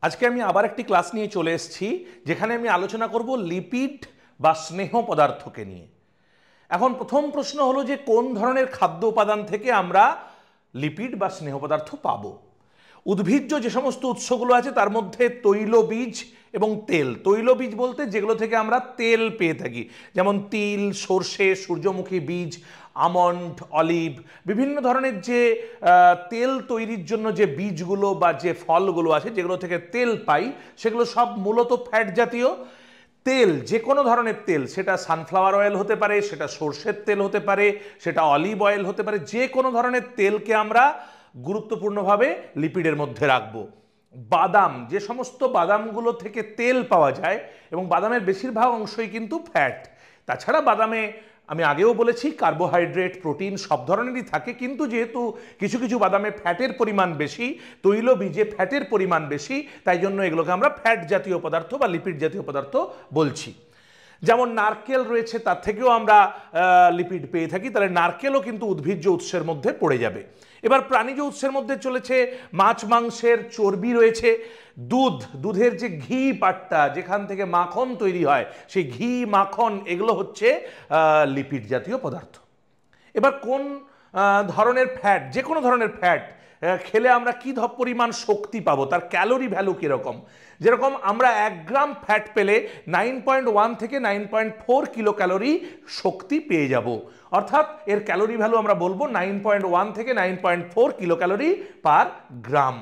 আজকে আমি আবার একটি ক্লাস নিয়ে চলে এসেছি যেখানে আমি আলোচনা করব লিপিড বা স্নেহ পদার্থকে নিয়ে। এখন প্রথম প্রশ্ন হলো যে কোন ধরনের খাদ্য উপাদান থেকে আমরা লিপিড বা স্নেহ পদার্থ পাবো। উদ্ভিজ্জ যে সমস্ত উৎসগুলো আছে তার মধ্যে তৈলবীজ এবং তেল। তৈলবীজ বলতে যেগুলো থেকে আমরা তেল পেয়ে থাকি, যেমন তিল, সর্ষে, সূর্যমুখী বীজ, আমন্ড, অলিভ, বিভিন্ন ধরনের যে তেল তৈরির জন্য যে বীজগুলো বা যে ফলগুলো আছে যেগুলো থেকে তেল পাই সেগুলো সব মূলত ফ্যাট জাতীয়। তেল যে কোনো ধরনের তেল, সেটা সানফ্লাওয়ার অয়েল হতে পারে, সেটা সর্ষের তেল হতে পারে, সেটা অলিভ অয়েল হতে পারে, যে কোনো ধরনের তেলকে আমরা গুরুত্বপূর্ণভাবে লিপিডের মধ্যে রাখবো। বাদাম, যে সমস্ত বাদামগুলো থেকে তেল পাওয়া যায় এবং বাদামের বেশিরভাগ অংশই কিন্তু ফ্যাট। তাছাড়া বাদামে আমি আগেও বলেছি কার্বোহাইড্রেট, প্রোটিন সব ধরনেরই থাকে, কিন্তু যেহেতু কিছু কিছু বাদামে ফ্যাটের পরিমাণ বেশি, তৈলবীজে ফ্যাটের পরিমাণ বেশি, তাই জন্য এগুলোকে আমরা ফ্যাট জাতীয় পদার্থ বা লিপিড জাতীয় পদার্থ বলছি। যেমন নারকেল রয়েছে, তার থেকেও আমরা লিপিড পেয়ে থাকি, তাহলে নারকেলও কিন্তু উদ্ভিজ্জ উৎসের মধ্যে পড়ে যাবে। এবার প্রাণীজ উৎসের মধ্যে চলেছে মাছ, মাংসের চর্বি রয়েছে, দুধের যে ঘি পাটটা যেখান থেকে মাখন তৈরি হয়, সেই ঘি, মাখন, এগুলো হচ্ছে লিপিড জাতীয় পদার্থ। এবার কোন ধরনের ফ্যাট, যে কোনো ধরনের ফ্যাট খেলে আমরা কি পরিমাণ শক্তি পাবো, তার ক্যালোরি ভ্যালু কীরকম। যেরকম আমরা 1 গ্রাম ফ্যাট পেলে 9.1 থেকে 9.4 কিলো ক্যালোরি শক্তি পেয়ে যাব, অর্থাৎ এর ক্যালোরি ভ্যালু আমরা বলবো 9.1 থেকে 9.4 কিলো ক্যালোরি পার গ্রাম।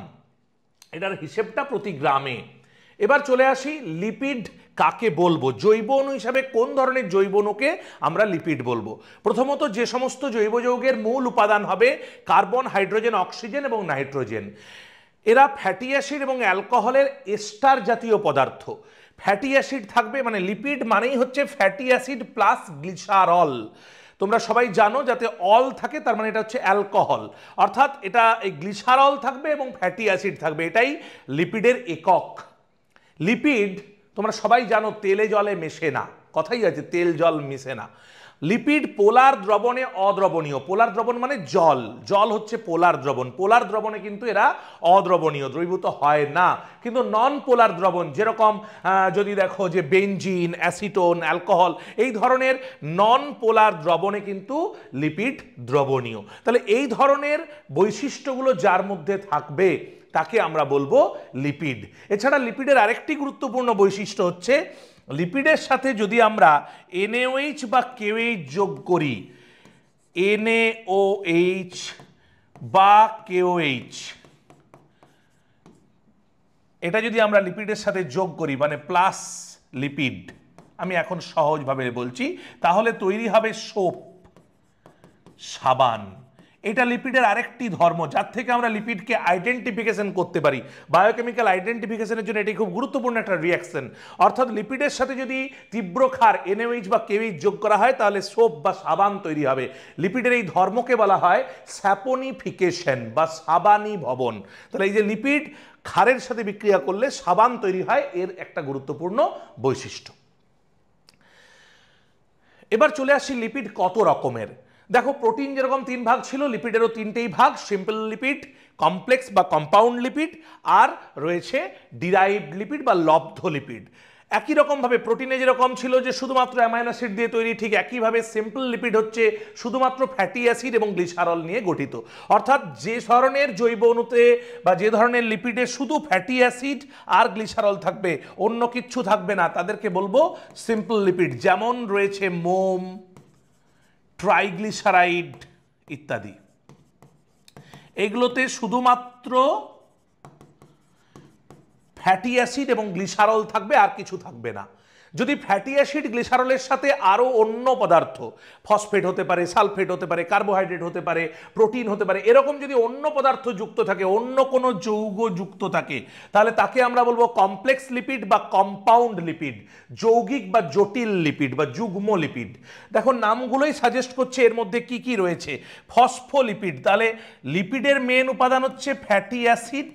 এটার হিসেবটা প্রতি গ্রামে। এবার চলে আসি লিপিড কাকে বলবো, জৈব অণু হিসাবে কোন ধরনের জৈব অণুকে আমরা লিপিড বলবো। প্রথমত যে সমস্ত জৈব যৌগের মূল উপাদান হবে কার্বন, হাইড্রোজেন, অক্সিজেন এবং নাইট্রোজেন, এরা ফ্যাটি অ্যাসিড এবং অ্যালকোহলের এস্টার জাতীয় পদার্থ। ফ্যাটি অ্যাসিড থাকবে, মানে লিপিড মানেই হচ্ছে ফ্যাটি অ্যাসিড প্লাস গ্লিসারল। তোমরা সবাই জানো যাতে অল থাকে তার মানে এটা হচ্ছে অ্যালকোহল, অর্থাৎ এটা এই গ্লিসারল থাকবে এবং ফ্যাটি অ্যাসিড থাকবে, এটাই লিপিডের একক। লিপিড তোমরা সবাই জানো তেলে জলে মেশে না, কথাই আছে তেল জল মিশে না। লিপিড পোলার দ্রবণে অদ্রবণীয়। পোলার দ্রবণ মানে জল, জল হচ্ছে পোলার দ্রবণ, পোলার দ্রবণে কিন্তু এরা অদ্রবণীয়, দ্রবীভূত হয় না। কিন্তু নন পোলার দ্রবণ, যেরকম যদি দেখো যে বেনজিন, অ্যাসিটোন, অ্যালকোহল, এই ধরনের নন পোলার দ্রবণে কিন্তু লিপিড দ্রবণীয়। তাহলে এই ধরনের বৈশিষ্ট্যগুলো যার মধ্যে থাকবে তাকে আমরা বলবো লিপিড। এছাড়া লিপিডের আরেকটি গুরুত্বপূর্ণ বৈশিষ্ট্য হচ্ছে লিপিডের সাথে যদি আমরা NaOH বা KOH যোগ করি, NaOH বা KOH, এটা যদি আমরা লিপিডের সাথে যোগ করি মানে প্লাস লিপিড, আমি এখন সহজভাবে বলছি, তাহলে তৈরি হবে সোপ, সাবান। এটা লিপিডের আরেকটি ধর্ম যার থেকে আমরা লিপিডকে আইডেন্টিফিকেশন করতে পারি। বায়োকেমিক্যাল আইডেন্টিফিকেশনের জন্য এটি খুব গুরুত্বপূর্ণ একটা রিয়াকশন। অর্থাৎ লিপিডের সাথে যদি তীব্র ক্ষার NaOH বা KOH যোগ করা হয় তাহলে সোপ বা সাবান তৈরি হবে। লিপিডের এই ধর্মকে বলা হয় স্যাপোনিফিকেশন বা সাবানি ভবন। তাহলে এই যে লিপিড ক্ষারের সাথে বিক্রিয়া করলে সাবান তৈরি হয়, এর একটা গুরুত্বপূর্ণ বৈশিষ্ট্য। এবার চলে আসি লিপিড কত রকমের। দেখো প্রোটিন যেরকম 3 ভাগ ছিল, লিপিডেরও 3টেই ভাগ, সিম্পল লিপিড, কমপ্লেক্স বা কম্পাউন্ড লিপিড, আর রয়েছে ডিরাইভড লিপিড বা লব্ধ লিপিড। একই রকমভাবে প্রোটিনে যেরকম ছিল যে শুধুমাত্র অ্যামাইনো অ্যাসিড দিয়ে তৈরি, ঠিক একইভাবে সিম্পল লিপিড হচ্ছে শুধুমাত্র ফ্যাটি অ্যাসিড এবং গ্লিসারল নিয়ে গঠিত। অর্থাৎ যে ধরনের জৈব অণুতে বা যে ধরনের লিপিডে শুধু ফ্যাটি অ্যাসিড আর গ্লিসারল থাকবে, অন্য কিচ্ছু থাকবে না, তাদেরকে বলবো সিম্পল লিপিড। যেমন রয়েছে মোম, ট্রাইগ্লিসারাইড ইত্যাদি। এগুলোতে শুধুমাত্র ফ্যাটি অ্যাসিড এবং গ্লিসারল থাকবে, আর কিছু থাকবে না। যদি ফ্যাটি অ্যাসিড গ্লিসারলের সাথে আরও অন্য পদার্থ, ফসফেট হতে পারে, সালফেট হতে পারে, কার্বোহাইড্রেট হতে পারে, প্রোটিন হতে পারে, এরকম যদি অন্য পদার্থ যুক্ত থাকে, অন্য কোনো যৌগ যুক্ত থাকে, তাহলে তাকে আমরা বলবো কমপ্লেক্স লিপিড বা কম্পাউন্ড লিপিড, যৌগিক বা জটিল লিপিড বা যুগ্ম লিপিড। দেখো নামগুলোই সাজেস্ট করছে এর মধ্যে কি কি রয়েছে। ফসফোলিপিড, তাহলে লিপিডের মেন উপাদান হচ্ছে ফ্যাটি অ্যাসিড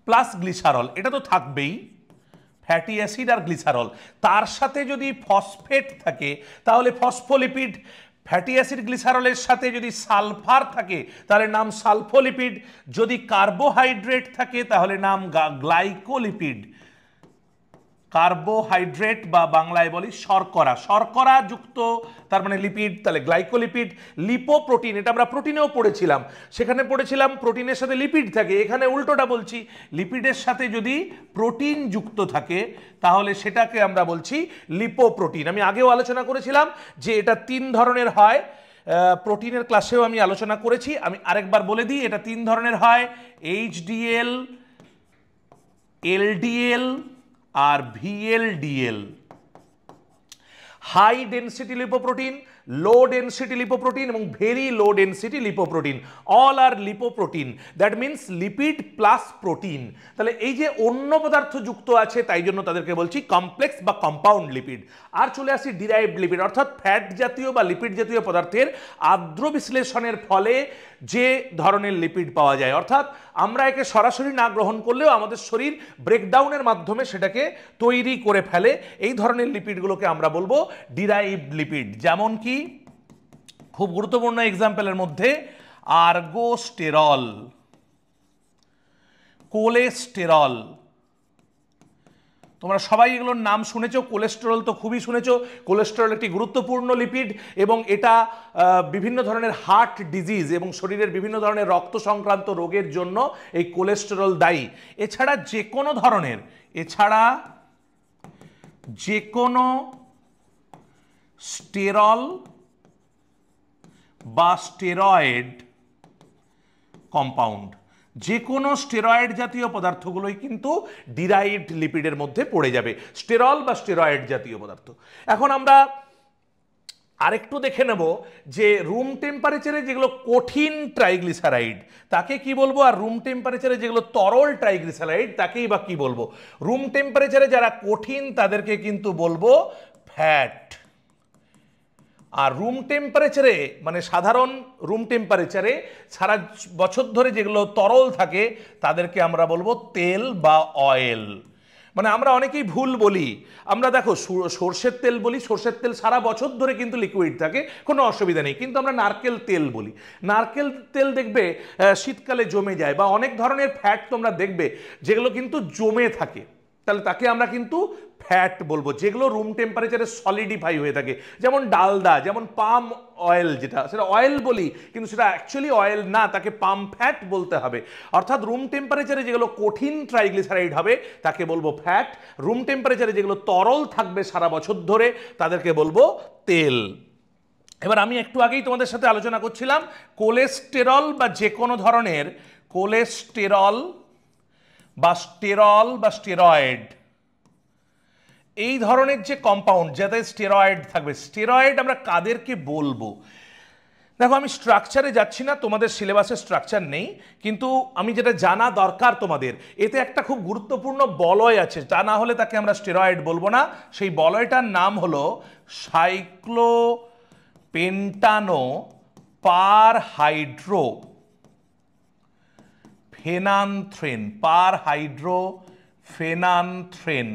প্লাস গ্লিসারল, এটা তো থাকবেই, ফ্যাটি অ্যাসিড আর গ্লিসারল, তার সাথে যদি ফসফেট থাকে তাহলে ফসফোলিপিড ফ্যাটি অ্যাসিড গ্লিসারলের সাথে যদি সালফার থাকে তাহলে নাম সালফোলিপিড, যদি কার্বোহাইড্রেট থাকে তাহলে নাম গ্লাইকোলিপিড। কার্বোহাইড্রেট বা বাংলায় বলি শর্করা, শর্করা যুক্ত তার মানে লিপিড, তাহলে গ্লাইকোলিপিড। লিপোপ্রোটিন, এটা আমরা প্রোটিনেও পড়েছিলাম, সেখানে পড়েছিলাম প্রোটিনের সাথে লিপিড থাকে, এখানে উল্টোটা বলছি, লিপিডের সাথে যদি প্রোটিন যুক্ত থাকে তাহলে সেটাকে আমরা বলছি লিপোপ্রোটিন। আমি আগেও আলোচনা করেছিলাম যে এটা 3 ধরনের হয়, প্রোটিনের ক্লাসেও আমি আলোচনা করেছি, আমি আরেকবার বলে দিই, এটা 3 ধরনের হয়, এইচডিএল, এলডিএল আর VLDL. High density lipoprotein, low density lipoprotein এবং very low density lipoprotein, all are lipoprotein, that means lipid plus protein. তাহলে এই যে অন্য পদার্থ যুক্ত আছে তাই জন্য তাদেরকে বলছি কমপ্লেক্স বা কম্পাউন্ড লিপিড। আর চলে আসি ডিরাইভড লিপিড, অর্থাৎ ফ্যাট জাতীয় বা লিপিড জাতীয় পদার্থের আর্দ্র বিশ্লেষণের ফলে যে ধরনের লিপিড পাওয়া যায়, অর্থাৎ আমরা একে সরাসরি না গ্রহণ করলেও আমাদের শরীর ব্রেকডাউনের মাধ্যমে সেটাকে তৈরি করে ফেলে, এই ধরনের লিপিডগুলোকে আমরা বলবো ডিরাইভড লিপিড। যেমন কি খুব গুরুত্বপূর্ণ এক্সাম্পলের মধ্যে আর্গোস্টেরল, কোলেস্টেরল, তোমরা সবাই এগুলোর নাম শুনেছো, কোলেস্টেরল তো খুবই শুনেছো। কোলেস্টেরল একটি গুরুত্বপূর্ণ লিপিড এবং এটা বিভিন্ন ধরনের হার্ট ডিজিজ এবং শরীরের বিভিন্ন ধরনের রক্ত সংক্রান্ত রোগের জন্য এই কোলেস্টেরল দায়ী। এছাড়া যে কোনো স্টেরল বা স্টেরয়েড কম্পাউন্ড, যে কোনো স্টেরয়েড জাতীয় পদার্থগুলোই কিন্তু ডিরাইভড লিপিডের মধ্যে পড়ে যাবে, স্টেরল বা স্টেরয়েড জাতীয় পদার্থ। এখন আমরা আরেকটু দেখে নেব যে রুম টেম্পারেচারে যেগুলো কঠিন ট্রাইগ্লিসারাইড তাকে কি বলবো, আর রুম টেম্পারেচারে যেগুলো তরল ট্রাইগ্লিসারাইড তাকেই বা কি বলবো। রুম টেম্পারেচারে যারা কঠিন তাদেরকে কিন্তু বলবো ফ্যাট, আর রুম টেম্পারেচারে মানে সাধারণ রুম টেম্পারেচারে সারা বছর ধরে যেগুলো তরল থাকে তাদেরকে আমরা বলবো তেল বা অয়েল। মানে আমরা অনেকেই ভুল বলি, আমরা দেখো সর্ষের তেল বলি, সর্ষের তেল সারা বছর ধরে কিন্তু লিকুইড থাকে, কোনো অসুবিধা নেই, কিন্তু আমরা নারকেল তেল বলি, নারকেল তেল দেখবে শীতকালে জমে যায়, বা অনেক ধরনের ফ্যাট তোমরা দেখবে যেগুলো কিন্তু জমে থাকে, তাহলে তাকে আমরা কিন্তু ফ্যাট বলবো, যেগুলো রুম টেম্পারেচারে সলিডিফাই হয়ে থাকে, যেমন ডালদা, যেমন পাম অয়েল, যেটা সেটা অয়েল বলি কিন্তু সেটা অ্যাকচুয়ালি অয়েল না, তাকে পাম ফ্যাট বলতে হবে। অর্থাৎ রুম টেম্পারেচারে যেগুলো কঠিন ট্রাইগ্লিসারাইড হবে তাকে বলবো ফ্যাট, রুম টেম্পারেচারে যেগুলো তরল থাকবে সারা বছর ধরে তাদেরকে বলবো তেল। এবার আমি একটু আগেই তোমাদের সাথে আলোচনা করছিলাম কোলেস্টেরল বা যে কোনো ধরনের কোলেস্টেরল বা স্টেরল বা স্টেরয়েড, এই ধরনের যে কম্পাউন্ড যাতে স্টেরয়েড থাকবে, স্টেরয়েড আমরা কাদেরকে বলবো? দেখো আমি স্ট্রাকচারে যাচ্ছি না, তোমাদের সিলেবাসে স্ট্রাকচার নেই, কিন্তু আমি যেটা জানা দরকার তোমাদের, এতে একটা খুব গুরুত্বপূর্ণ বলয় আছে, তা না হলে তাকে আমরা স্টেরয়েড বলবো না। সেই বলয়টার নাম হলো সাইক্লোপেন্টানো পার হাইড্রো ফেনান্থ্রেন, পার হাইড্রো ফেনান্থ্রেন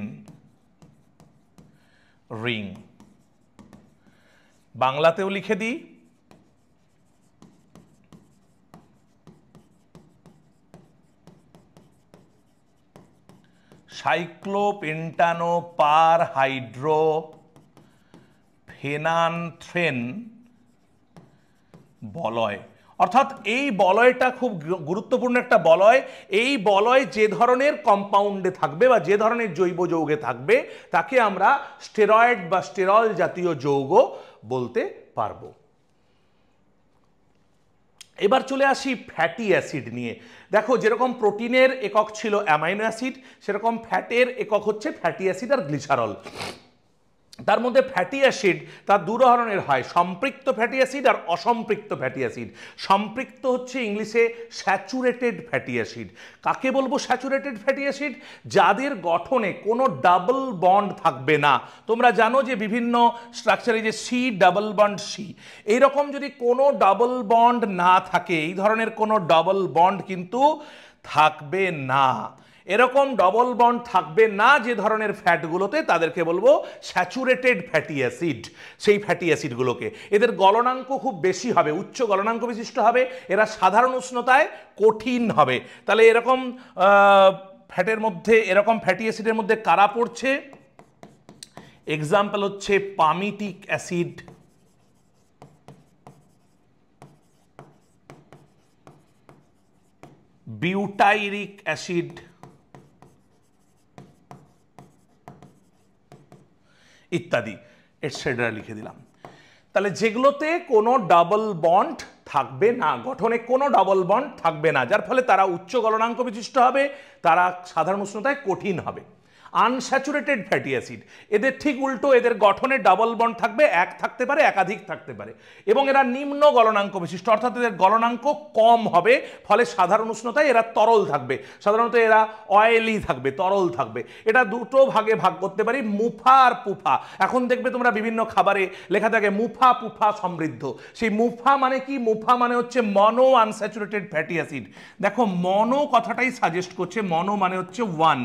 রিং। বাংলাতেও লিখে দিই, সাইক্লোপেন্টানো পার হাইড্রো ফেনান্থ্রেন বলয়। অর্থাৎ এই বলয়টা খুব গুরুত্বপূর্ণ একটা বলয়, এই বলয় যে ধরনের কম্পাউন্ডে থাকবে বা যে ধরনের জৈব যৌগে থাকবে তাকে আমরা স্টেরয়েড বা স্টেরল জাতীয় যৌগ বলতে পারবো। এবার চলে আসি ফ্যাটি অ্যাসিড নিয়ে। দেখো যেরকম প্রোটিনের একক ছিল অ্যামাইনো অ্যাসিড, সেরকম ফ্যাটের একক হচ্ছে ফ্যাটি অ্যাসিড আর গ্লিসারল। তার মধ্যে ফ্যাটি অ্যাসিড তার দু ধরনের হয়, সম্পৃক্ত ফ্যাটি অ্যাসিড আর অসম্পৃক্ত ফ্যাটি অ্যাসিড। সম্পৃক্ত হচ্ছে ইংলিশে স্যাচুরেটেড ফ্যাটি অ্যাসিড। কাকে বলবো স্যাচুরেটেড ফ্যাটি অ্যাসিড? যাদের গঠনে কোনো ডাবল বন্ড থাকবে না। তোমরা জানো যে বিভিন্ন স্ট্রাকচারে যে সি ডাবল বন্ড সি, এইরকম যদি কোনো ডাবল বন্ড না থাকে, এই ধরনের কোনো ডাবল বন্ড কিন্তু থাকবে না। এরকম ডবল বন্ড থাকবে না যে ধরনের ফ্যাটগুলোতে, তাদেরকে বলবো স্যাচুরেটেড ফ্যাটি অ্যাসিড। সেই ফ্যাটি অ্যাসিডগুলোকে, এদের গলনাঙ্ক খুব বেশি হবে, উচ্চ গলনাঙ্ক বিশিষ্ট হবে, এরা সাধারণ উষ্ণতায় কঠিন হবে। তাহলে এরকম ফ্যাটের মধ্যে, এরকম ফ্যাটি অ্যাসিডের মধ্যে কারা পড়ছে? এক্সাম্পল হচ্ছে পামিটিক অ্যাসিড, বিউটাইরিক অ্যাসিড, ইত্যাদি এটসেট্রা লিখে দিলাম। তাহলে যেগুলোতে কোনো ডাবল বন্ড থাকবে না, গঠনে কোনো ডাবল বন্ড থাকবে না, যার ফলে তারা উচ্চ গলনাঙ্ক বিশিষ্ট হবে, তারা সাধারণ উষ্ণতায় কঠিন হবে। আনস্যাচুরেটেড ফ্যাটি অ্যাসিড, এদের ঠিক উল্টো, এদের গঠনে ডাবল বন্ড থাকবে, এক থাকতে পারে, একাধিক থাকতে পারে, এবং এরা নিম্ন গলনাঙ্ক বিশিষ্ট, অর্থাৎ এদের গলনাঙ্ক কম হবে, ফলে সাধারণ উষ্ণতায় এরা তরল থাকবে, সাধারণত এরা অয়েলি থাকবে, তরল থাকবে। এটা দুটো ভাগে ভাগ করতে পারি, মুফা আর পুফা। এখন দেখবে তোমরা বিভিন্ন খাবারে লেখা থাকে মুফা পুফা সমৃদ্ধ। সেই মুফা মানে কি? মুফা মানে হচ্ছে মনো আনস্যাচুরেটেড ফ্যাটি অ্যাসিড। দেখো মনো কথাটাই সাজেস্ট করছে, মনো মানে হচ্ছে ওয়ান,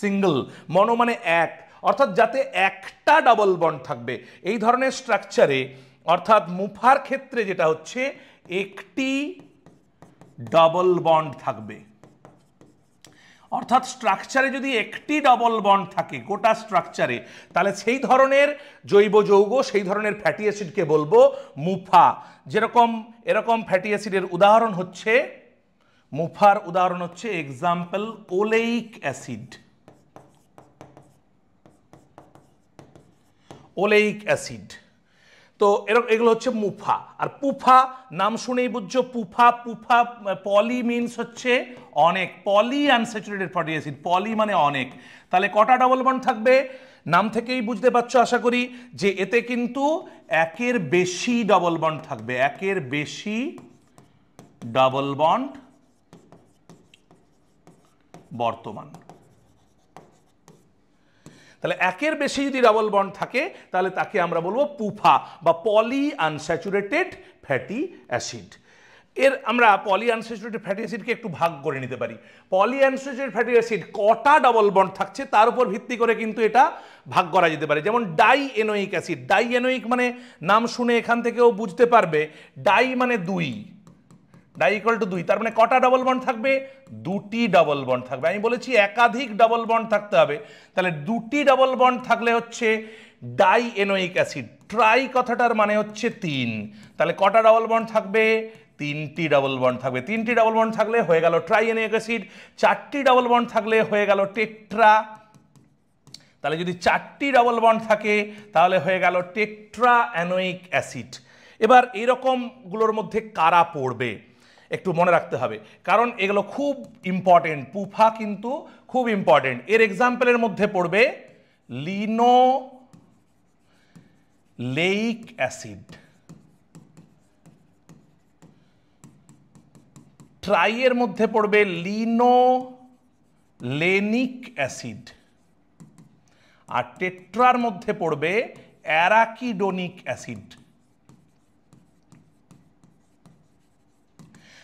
সিঙ্গল, মনো মানে এক, অর্থাৎ যাতে একটা ডাবল বন্ড থাকবে এই ধরনের স্ট্রাকচারে, অর্থাৎ মুফার ক্ষেত্রে যেটা হচ্ছে একটি ডাবল বন্ড থাকবে। অর্থাৎ স্ট্রাকচারে যদি একটি ডাবল বন্ড থাকে গোটা স্ট্রাকচারে, তাহলে সেই ধরনের জৈব যৌগ, সেই ধরনের ফ্যাটি অ্যাসিডকে বলবো মুফা। যেরকম এরকম ফ্যাটি অ্যাসিডের উদাহরণ হচ্ছে, মুফার উদাহরণ হচ্ছে example oleic acid, oleic acid. তো এগুলো হচ্ছে মুফা। আর পুফা নাম শুনেই বুঝছো, পুফা, পুফা পলি মিনস হচ্ছে অনেক, পলি আনস্যাচুরেটেড ফ্যাটি অ্যাসিড, পলি মানে অনেক। তাহলে কটা ডাবল বন্ড থাকবে? নাম থেকেই বুঝতে পারছো আশা করি যে এতে কিন্তু একের বেশি ডাবল বন্ড থাকবে, একের বেশি ডাবল বন্ড বর্তমান। তাহলে একের বেশি যদি ডাবল বন্ড থাকে তাহলে তাকে আমরা বলবো পুফা বা পলি আনস্যাচুরেটেড ফ্যাটি অ্যাসিড। এর আমরা পলি আনস্যাচুরেটেড ফ্যাটি অ্যাসিডকে একটু ভাগ করে নিতে পারি। পলি আনস্যাচুরেটেড ফ্যাটি অ্যাসিড কটা ডাবল বন্ড থাকছে তার উপর ভিত্তি করে কিন্তু এটা ভাগ করা যেতে পারে। যেমন ডাই এনোয়িক অ্যাসিড, ডাই এনোয়িক মানে নাম শুনে এখান থেকেও বুঝতে পারবে, ডাই মানে দুই, ডাই ইকুয়াল টু দুই, তার মানে কটা ডাবল বন্ড থাকবে? দুটি ডাবল বন্ড থাকবে। আমি বলেছি একাধিক ডাবল বন্ড থাকতে হবে, তাহলে দুটি ডাবল বন্ড থাকলে হচ্ছে ডাই এনোয়িক অ্যাসিড। ট্রাই কথাটার মানে হচ্ছে তিন, তাহলে কটা ডাবল বন্ড থাকবে? তিনটি ডাবল বন্ড থাকবে। তিনটি ডাবল বন্ড থাকলে হয়ে গেল ট্রাই এনোয়িক অ্যাসিড। চারটি ডাবল বন্ড থাকলে হয়ে গেল টেট্রা। তাহলে যদি চারটি ডাবল বন্ড থাকে তাহলে হয়ে গেল টেট্রা অ্যানোয়িক অ্যাসিড। এবার এরকমগুলোর মধ্যে কারা পড়বে একটু মনে রাখতে হবে, কারণ এগুলো খুব ইম্পর্টেন্ট। পুফা কিন্তু খুব ইম্পর্টেন্ট। এর এক্সাম্পলের মধ্যে পড়বে লিনোলেইক অ্যাসিড, ট্রাইয়ের মধ্যে পড়বে লিনোলেনিক অ্যাসিড, আর টেট্রার মধ্যে পড়বে অ্যারাকিডোনিক অ্যাসিড।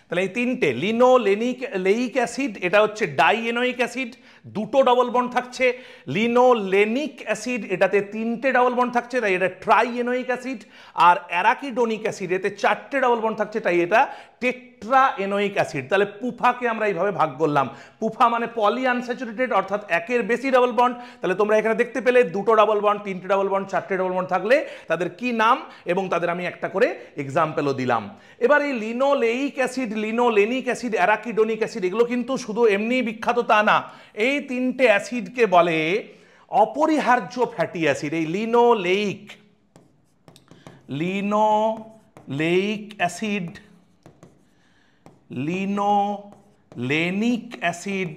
তাহলে এই তিনটে লিনোলেনিক অ্যাসিড, এটা হচ্ছে ডাইএনোয়িক অ্যাসিড, দুটো ডাবল বন্ড থাকছে। লিনোলেনিক অ্যাসিড এটাতে তিনটে ডাবল বন্ড থাকছে, তাই এটা ট্রাইএনোয়িক অ্যাসিড। আর অ্যারাকিডোনিক অ্যাসিড এতে চারটে ডাবল বন্ড থাকছে, তাই এটা টেট্রা এনোয়িক অ্যাসিড। তাহলে পুফাকে আমরা এইভাবে ভাগ করলাম। পুফা মানে পলি আনস্যাচুরেটেড, অর্থাৎ একের বেশি ডাবল বন্ড। তাহলে তোমরা এখানে দেখতে পেলে দুটো ডাবল বন্ড, তিনটে ডাবল বন্ড, চারটে ডাবল বন্ড থাকলে তাদের কি নাম, এবং তাদের আমি একটা করে এক্সাম্পলও দিলাম। এবার এই linoleic acid, linolenic acid, arachidonic acid এগুলো কিন্তু শুধু এমনি বিখ্যাত তা না। এই তিনটে অ্যাসিডকে বলে অপরিহার্য ফ্যাটি অ্যাসিড। এই লিনোলেইক অ্যাসিড, লিনোলেনিক অ্যাসিড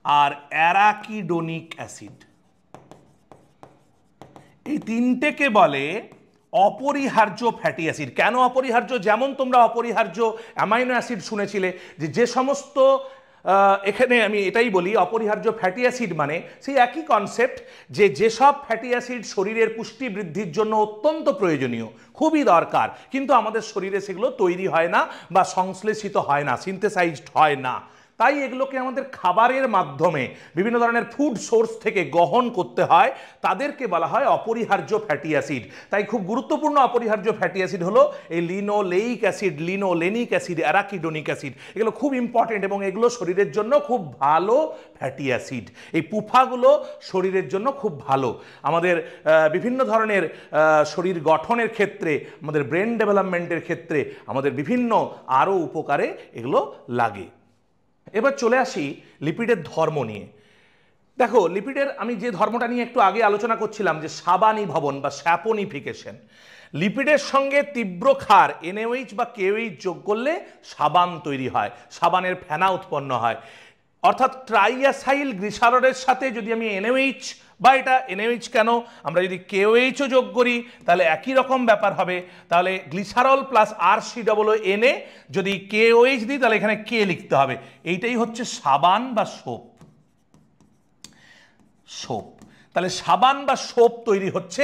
আর অ্যারাকিডোনিক অ্যাসিড, এই তিনটেকে বলে অপরিহার্য ফ্যাটি অ্যাসিড। কেন অপরিহার্য? যেমন তোমরা অপরিহার্য অ্যামাইনো অ্যাসিড শুনেছিলে, যে সমস্ত, এখানে আমি এটাই বলি অপরিহার্য ফ্যাটি অ্যাসিড মানে সেই একই কনসেপ্ট, যেসব ফ্যাটি অ্যাসিড শরীরের পুষ্টি বৃদ্ধির জন্য অত্যন্ত প্রয়োজনীয়, খুবই দরকার, কিন্তু আমাদের শরীরে সেগুলো তৈরি হয় না বা সংশ্লেষিত হয় না, সিনথেসাইজড হয় না। তাই এগুলোকে আমাদের খাবারের মাধ্যমে বিভিন্ন ধরনের ফুড সোর্স থেকে গ্রহণ করতে হয়, তাদেরকে বলা হয় অপরিহার্য ফ্যাটি অ্যাসিড। তাই খুব গুরুত্বপূর্ণ অপরিহার্য ফ্যাটি অ্যাসিড হলো এই linoleic acid, linolenic acid, arachidonic acid. এগুলো খুব ইম্পর্টেন্ট এবং এগুলো শরীরের জন্য খুব ভালো ফ্যাটি অ্যাসিড। এই পুফাগুলো শরীরের জন্য খুব ভালো, আমাদের বিভিন্ন ধরনের শরীর গঠনের ক্ষেত্রে, আমাদের ব্রেন ডেভেলপমেন্টের ক্ষেত্রে, আমাদের বিভিন্ন আরও উপকারে এগুলো লাগে। এবার চলে আসি লিপিডের ধর্ম নিয়ে। দেখো, লিপিডের আমি যে ধর্মটা নিয়ে একটু আগে আলোচনা করছিলাম যে সাবানীভবন বা স্যাপোনিফিকেশন, লিপিডের সঙ্গে তীব্র ক্ষার NaOH বা KOH যোগ করলে সাবান তৈরি হয়, সাবানের ফেনা উৎপন্ন হয়। অর্থাৎ ট্রাইঅ্যাসাইল গ্লিসারলের সাথে যদি আমি NaOH বা এটা NaOH কেন, আমরা যদি KOHও যোগ করি তাহলে একই রকম ব্যাপার হবে। তাহলে গ্লিসারল প্লাস RCOONA, যদি KOH দিই তাহলে এখানে K লিখতে হবে। এইটাই হচ্ছে সাবান বা সোপ। তাহলে সাবান বা সোপ তৈরি হচ্ছে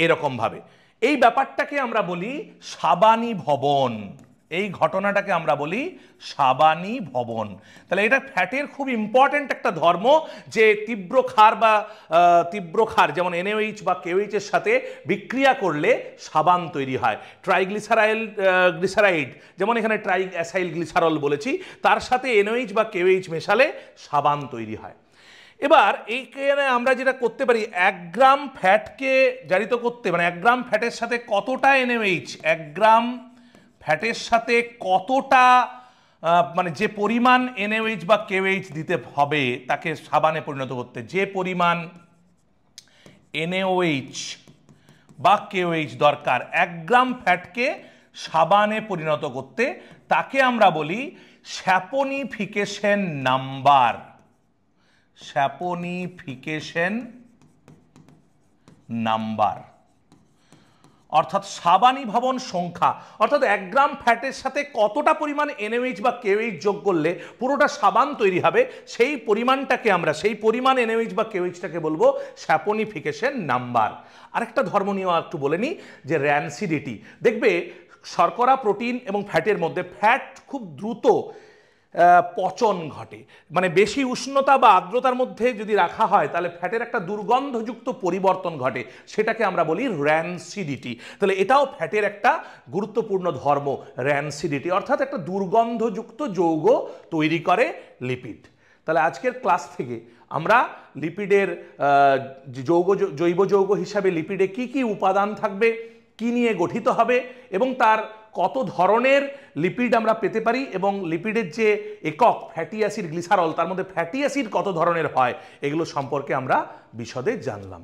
এরকম ভাবে। এই ব্যাপারটাকে আমরা বলি সাবানীভবন, এই ঘটনাটাকে আমরা বলি সাবানীভবন। তাহলে এটা ফ্যাটের খুব ইম্পর্ট্যান্ট একটা ধর্ম যে তীব্র ক্ষার যেমন NaOH বা KOH এর সাথে বিক্রিয়া করলে সাবান তৈরি হয়। গ্লিসারাইড যেমন এখানে ট্রাইঅ্যাসাইল গ্লিসারল বলেছি, তার সাথে NaOH বা KOH মেশালে সাবান তৈরি হয়। এবার এইখানে আমরা যেটা করতে পারি, 1 গ্রাম ফ্যাটকে জারিত করতে, মানে 1 গ্রাম ফ্যাটের সাথে কতটা NaOH, 1 গ্রাম ফ্যাটের সাথে কতটা মানে যে পরিমাণ NaOH বা KOH দিতে হবে তাকে সাবানে পরিণত করতে, যে পরিমাণ NaOH বা KOH দরকার 1 গ্রাম ফ্যাটকে সাবানে পরিণত করতে, তাকে আমরা বলি স্যাপোনিফিকেশন নাম্বার। স্যাপোনিফিকেশন নাম্বার অর্থাৎ সাবানীভবন সংখ্যা, অর্থাৎ 1 গ্রাম ফ্যাটের সাথে কতটা পরিমাণ NaOH বা KOH যোগ করলে পুরোটা সাবান তৈরি হবে, সেই পরিমাণটাকে আমরা, সেই পরিমাণ NaOH বা KOHটাকে বলবো স্যাপোনিফিকেশন নাম্বার। আরেকটা ধর্ম নিয়েও একটু বলে নিই যে র্যানসিডিটি। দেখবে শর্করা, প্রোটিন এবং ফ্যাটের মধ্যে ফ্যাট খুব দ্রুত পচন ঘটে, মানে বেশি উষ্ণতা বা আর্দ্রতার মধ্যে যদি রাখা হয় তাহলে ফ্যাটের একটা দুর্গন্ধযুক্ত পরিবর্তন ঘটে, সেটাকে আমরা বলি র্যানসিডিটি। তাহলে এটাও ফ্যাটের একটা গুরুত্বপূর্ণ ধর্ম, র্যানসিডিটি, অর্থাৎ একটা দুর্গন্ধযুক্ত যৌগ তৈরি করে লিপিড। তাহলে আজকের ক্লাস থেকে আমরা লিপিডের জৈব যৌগ হিসাবে লিপিডে কি কি উপাদান থাকবে, কি নিয়ে গঠিত হবে এবং তার কত ধরনের লিপিড আমরা পেতে পারি, এবং লিপিডের যে একক ফ্যাটি অ্যাসিড গ্লিসারল, তার মধ্যে ফ্যাটি অ্যাসিড কত ধরনের হয়, এগুলো সম্পর্কে আমরা বিশদে জানলাম।